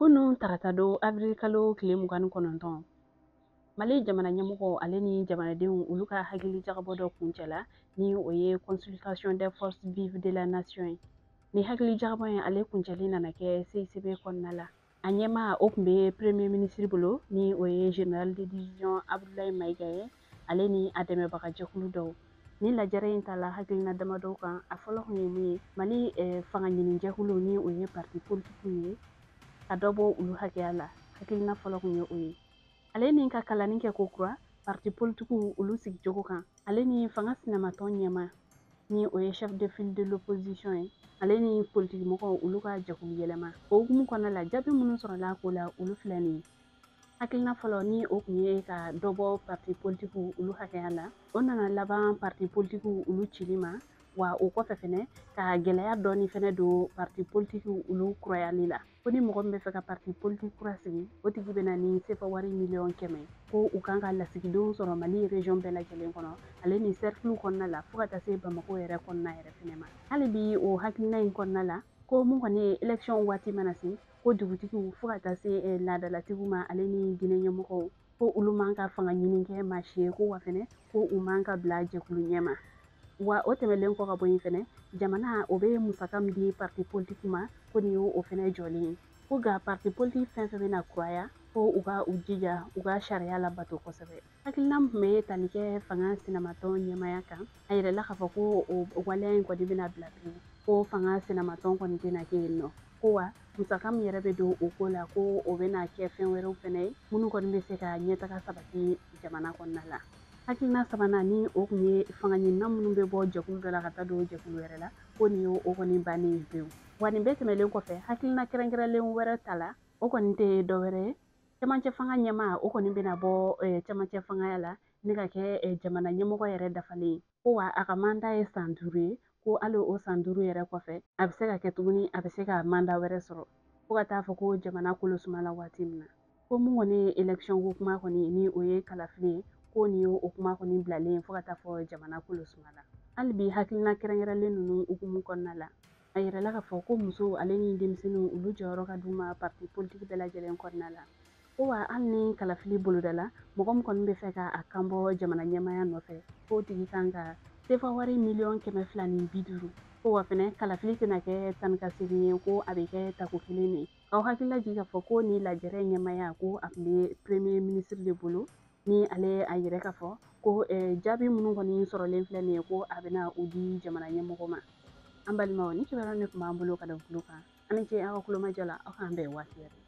Kunun tarata don avril kalo tile 29 Mali jamana ɲɛmɔgɔ ale ni jamanadenw olu ka hakili jagabɔ dɔ kuncɛla ni o ye consultation des forces vives de la nation ye. Ni hakili jagabɔ in ale kuncɛli nana kɛ CICB kɔnɔna la. A ɲɛma o tun bɛ premier ministre bolo ni o ye général de division Abdoulaye Maiga ye ale ni a dɛmɛbaga jɛkulu dɔw. Ni lajɛrɛ in ta la hakilina damadɔw kan a fɔlɔ kun ye mun ye Mali fanga ɲini jɛkulu ni o ye parti politique ye ka dɔ bɔ olu hakɛya la. Hakilina fɔlɔ kun ye o ye. Ale ni ka kalanni kɛ ko kura parti politique olu sigi cogo kan ale ni fanga sinamatɔn ɲɛma ni o ye chef de file de l'opposition ye ale ni politique mɔgɔw olu ka jɛkulu yɛlɛma o hukumu kɔnɔna la jaabi minnu sɔrɔla ko la olu filɛ nin ye. Hakilina fɔlɔ ni o kun ye ka dɔ bɔ parti politique olu hakɛya la o nana laban parti politique olu cili ma wa o kɔfɛ fɛnɛ ka gɛlɛya dɔɔni fɛnɛ don parti politique olu kurayali la. Ko ni mɔgɔ min bɛ fɛ ka parti politique kura sigi o tigi bɛna ni sefa wari miliyɔn 100 ko u kan ka lasigidenw sɔrɔ Mali région bɛɛ lajɛlen kɔnɔ ale ni cercle kɔnɔna la fo ka taa se Bamako yɛrɛ kɔnɔna yɛrɛ fɛnɛ ma. Hali bi o hakilina in kɔnɔna la ko mun kɔni ye élection waati mana se ko dugutigiw fo ka taa se laadalatigiw ma ale ni diinɛ ɲɛmɔgɔw ko olu man ka fanga ɲini kɛ maa si ye ko wa fɛnɛ ko u man ka bila jɛkulu ɲɛma. Wa o tɛmɛlen kɔ ka bɔ yen fɛnɛ jamana o bɛ musaka min di parti politique ma ko nin y'o fɛnɛ jɔlen ye ko nka parti politique fɛn fɛn bɛna kuraya ko u ka u jija u ka sariya labato kosɛbɛ. Hakilina min tun bɛ tali kɛ fanga sinamatɔn ɲɛmaya kan a yirala k'a fɔ ko o waleya in kɔni bɛna bila pewu ko fanga sinamatɔn kɔni tɛna kɛ yen nɔ ko wa musaka min yɛrɛ bɛ don o ko la ko o bɛna kɛ fɛn wɛrɛw fɛnɛ ye minnu kɔni bɛ se ka ɲɛtaga sabati jamana kɔnɔna la. Hakilina sabanan ni o kun ye fanga ɲinina minnu bɛ bɔ jɛkulu dɔ la ka taa don jɛkulu wɛrɛ la ko nin y'o kɔni bannen ye pewu. Wa nin bɛɛ tɛmɛlen kɔfɛ hakilina kɛrɛnkɛrɛnlen wɛrɛ ta la o kɔni tɛ dɔwɛrɛ ye cɛmancɛ fanga ɲɛma o kɔni bɛna bɔ cɛmancɛ fangaya la ni ka kɛ jamana ɲɛmɔgɔ yɛrɛ dafalen ye ko wa a ka mandat ye san 5 ye ko hali o san 5 yɛrɛ kɔfɛ a bɛ se ka kɛ tuguni a bɛ se ka mandat wɛrɛ sɔrɔ fo ka taa fɔ ko jamana kolo sumala waati min na. Ko mun kɔni ye élection ko kuma kɔni ni o ye kalafili ye ko nin y'o kuma kɔni bilalen fo ka taa fɔ jamana kolo sumala. Hali bi hakilina kɛrɛnkɛrɛnlen ninnu hukumu kɔnɔna la a yirala k'a fɔ ko muso ale ni denmisɛnninw olu jɔyɔrɔ ka d'u ma parti politique bɛɛ lajɛlen kɔnɔna la ko wa hali ni kalafili boloda la mɔgɔ min kɔni bɛ fɛ ka kan bɔ jamana ɲɛmaya nɔfɛ k'o tigi kan ka sefa wari miliyɔn 250 ko wa fɛnɛ kalafili tɛna kɛ tan ka segin ye ko a bɛ kɛ tako kelen de ye. K'aw hakilila jigin k'a fɔ ko ni lajɛrɛ ɲɛmaya ko a tun bɛ premier ministre de bolo ni ale a yɛrɛ k'a fɔ ko jaabi minnu kɔni sɔrɔlen filɛ nin ye ko a bɛna o di jamana ɲɛmɔgɔ ma. An balimaw ni kibaruya ne tun b'an bolo ka da bolo kan an ni ce aw ka kulomajɔ la aw k'an bɛn waati wɛrɛ.